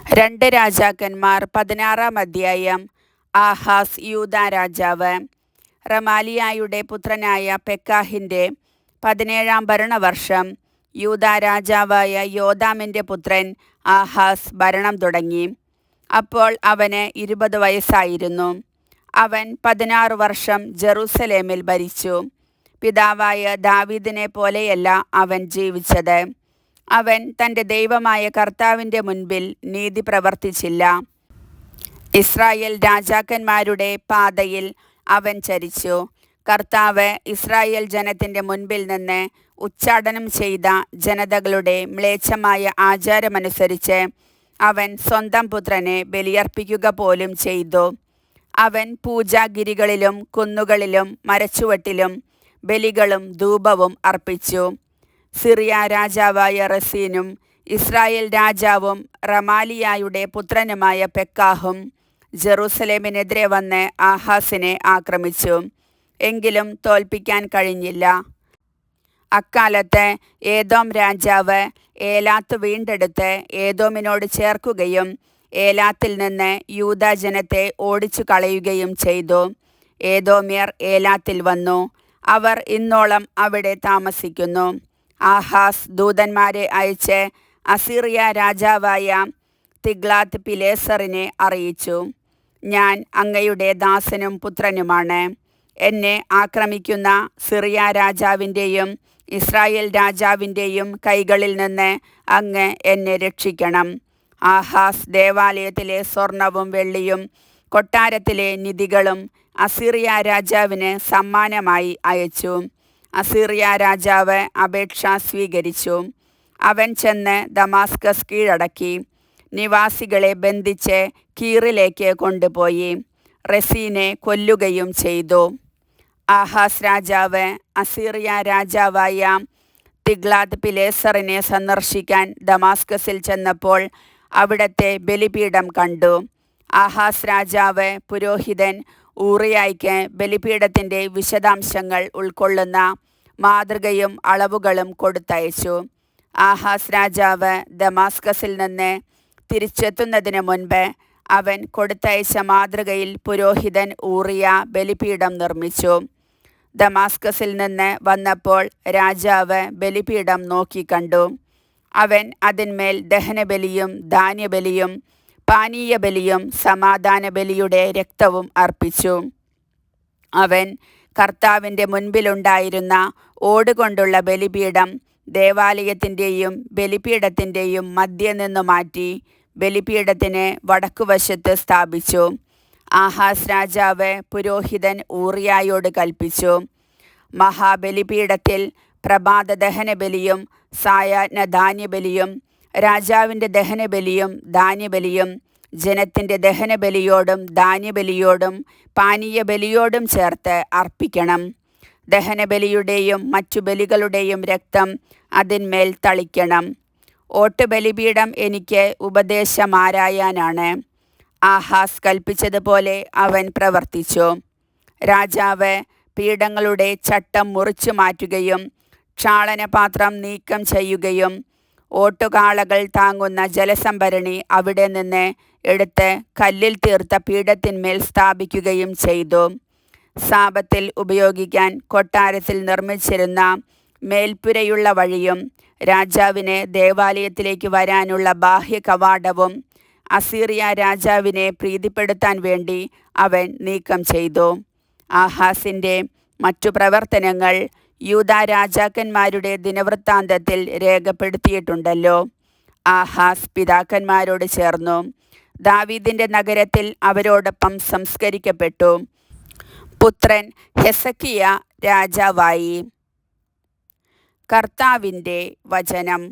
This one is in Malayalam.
രണ്ട് രാജാക്കന്മാർ 16-ാം അധ്യായം. ആഹാസ് യൂദാ രാജാവ്. റമാലിയായുടെ പുത്രനായ പെക്കാഹിൻ്റെ 17-ാം ഭരണവർഷം യൂദാ രാജാവായ യോഥാമിൻ്റെ പുത്രൻ ആഹാസ് ഭരണം തുടങ്ങി. അപ്പോൾ അവന് 20 വയസ്സായിരുന്നു. അവൻ 16 വർഷം ജെറൂസലേമിൽ ഭരിച്ചു. പിതാവായ ദാവീദിനെ പോലെയല്ല അവൻ ജീവിച്ചത്. അവൻ തൻ്റെ ദൈവമായ കർത്താവിൻ്റെ മുൻപിൽ നീതി പ്രവർത്തിച്ചില്ല. ഇസ്രായേൽ രാജാക്കന്മാരുടെ പാതയിൽ അവൻ ചരിച്ചു. കർത്താവ് ഇസ്രായേൽ ജനത്തിൻ്റെ മുൻപിൽ നിന്ന് ഉച്ചാടനം ചെയ്ത ജനതകളുടെ മ്ലേച്ഛമായ ആചാരമനുസരിച്ച് അവൻ സ്വന്തം പുത്രനെ ബലിയർപ്പിക്കുക പോലും ചെയ്തു. അവൻ പൂജാഗിരികളിലും കുന്നുകളിലും മരച്ചുവട്ടിലും ബലികളും ധൂപവും അർപ്പിച്ചു. സിറിയ രാജാവായ റസീനും ഇസ്രായേൽ രാജാവും റമാലിയായുടെ പുത്രനുമായ പെക്കാഹും ജെറൂസലേമിനെതിരെ വന്ന് ആഹാസിനെ ആക്രമിച്ചു. എങ്കിലും തോൽപ്പിക്കാൻ കഴിഞ്ഞില്ല. അക്കാലത്ത് ഏദോം രാജാവ് ഏലാത്ത് വീണ്ടെടുത്ത് ഏദോമിനോട് ചേർക്കുകയും ഏലാത്തിൽ നിന്ന് യൂദാ ജനത്തെ ഓടിച്ചു കളയുകയും ചെയ്തു. ഏദോമ്യർ ഏലാത്തിൽ വന്നു. അവർ ഇന്നോളം അവിടെ താമസിക്കുന്നു. ആഹാസ് ദൂതന്മാരെ അയച്ച് അസീറിയ രാജാവായ തിഗ്ലാത്ത് പിലേസറിനെ അറിയിച്ചു, ഞാൻ അങ്ങയുടെ ദാസനും പുത്രനുമാണ്. എന്നെ ആക്രമിക്കുന്ന സിറിയ രാജാവിൻ്റെയും ഇസ്രായേൽ രാജാവിൻ്റെയും കൈകളിൽ നിന്ന് അങ്ങ് എന്നെ രക്ഷിക്കണം. ആഹാസ് ദേവാലയത്തിലെ സ്വർണവും വെള്ളിയും കൊട്ടാരത്തിലെ നിധികളും അസീറിയ രാജാവിന് സമ്മാനമായി അയച്ചു. അസീറിയ രാജാവ് അപേക്ഷ സ്വീകരിച്ചു. അവൻ ചെന്ന് ദമാസ്കസ് കീഴടക്കി. നിവാസികളെ ബന്ധിച്ച് കീറിലേക്ക് കൊണ്ടുപോയി റസീനെ കൊല്ലുകയും ചെയ്തു. ആഹാസ് രാജാവ് അസീറിയ രാജാവായ തിഗ്ലാത്ത് പിലേസറിനെ സന്ദർശിക്കാൻ ദമാസ്കസിൽ ചെന്നപ്പോൾ അവിടത്തെ ബലിപീഠം കണ്ടു. ആഹാസ് രാജാവ് പുരോഹിതൻ ഊറിയായ്ക്ക് ബലിപീഠത്തിൻ്റെ വിശദാംശങ്ങൾ ഉൾക്കൊള്ളുന്ന മാതൃകയും അളവുകളും കൊടുത്തയച്ചു. ആഹാസ് രാജാവ് ദമാസ്കസിൽ നിന്ന് തിരിച്ചെത്തുന്നതിന് മുൻപ് അവൻ കൊടുത്തയച്ച മാതൃകയിൽ പുരോഹിതൻ ഊറിയ ബലിപീഠം നിർമ്മിച്ചു. ദമാസ്കസിൽ നിന്ന് വന്നപ്പോൾ രാജാവ് ബലിപീഠം നോക്കിക്കണ്ടു. അവൻ അതിന്മേൽ ദഹനബലിയും ധാന്യബലിയും പാനീയബലിയും സമാധാന ബലിയുടെ രക്തവും അർപ്പിച്ചു. അവൻ കർത്താവിൻ്റെ മുൻപിലുണ്ടായിരുന്ന ഓടുകൊണ്ടുള്ള ബലിപീഠം ദേവാലയത്തിൻ്റെയും ബലിപീഠത്തിൻ്റെയും മധ്യേ നിന്നു മാറ്റി ബലിപീഠത്തിന് വടക്കുവശത്ത് സ്ഥാപിച്ചു. ആഹാസ് രാജാവ് പുരോഹിതൻ ഊറിയായോട് കൽപ്പിച്ചു, മഹാബലിപീഠത്തിൽ പ്രഭാത ദഹനബലിയും സായാഹ്ന ധാന്യബലിയും രാജാവിൻ്റെ ദഹനബലിയും ധാന്യബലിയും ജനത്തിൻ്റെ ദഹനബലിയോടും ധാന്യബലിയോടും പാനീയബലിയോടും ചേർത്ത് അർപ്പിക്കണം. ദഹനബലിയുടെയും മറ്റു ബലികളുടെയും രക്തം അതിന്മേൽ തളിക്കണം. ഓട്ടുബലിപീഠം എനിക്ക് ഉപദേശമാരായാനാണ്. ആഹാസ് കൽപ്പിച്ചതുപോലെ അവൻ പ്രവർത്തിച്ചു. രാജാവ് പീഠങ്ങളുടെ ചട്ടം മുറിച്ചു മാറ്റുകയും ക്ഷാളനപാത്രം നീക്കം ചെയ്യുകയും ഓട്ടുകാളകൾ താങ്ങുന്ന ജലസംഭരണി അവിടെ നിന്ന് എടുത്ത് കല്ലിൽ തീർത്ത പീഠത്തിന്മേൽ സ്ഥാപിക്കുകയും ചെയ്തു. സാപത്തിൽ ഉപയോഗിക്കാൻ കൊട്ടാരത്തിൽ നിർമ്മിച്ചിരുന്ന മേൽപ്പുരയുള്ള വഴിയും രാജാവിന് ദേവാലയത്തിലേക്ക് വരാനുള്ള ബാഹ്യ കവാടവും അസീറിയ രാജാവിനെ പ്രീതിപ്പെടുത്താൻ വേണ്ടി അവൻ നീക്കം ചെയ്തു. ആഹാസിൻ്റെ മറ്റു പ്രവർത്തനങ്ങൾ യൂദാ രാജാക്കന്മാരുടെ ദിനവൃത്താന്തത്തിൽ രേഖപ്പെടുത്തിയിട്ടുണ്ടല്ലോ. ആഹാസ് പിതാക്കന്മാരോട് ചേർന്നു ദാവീദിൻ്റെ നഗരത്തിൽ അവരോടൊപ്പം സംസ്കരിക്കപ്പെട്ടു. പുത്രൻ ഹെസക്കിയ രാജാവായി. കർത്താവിൻ്റെ വചനം.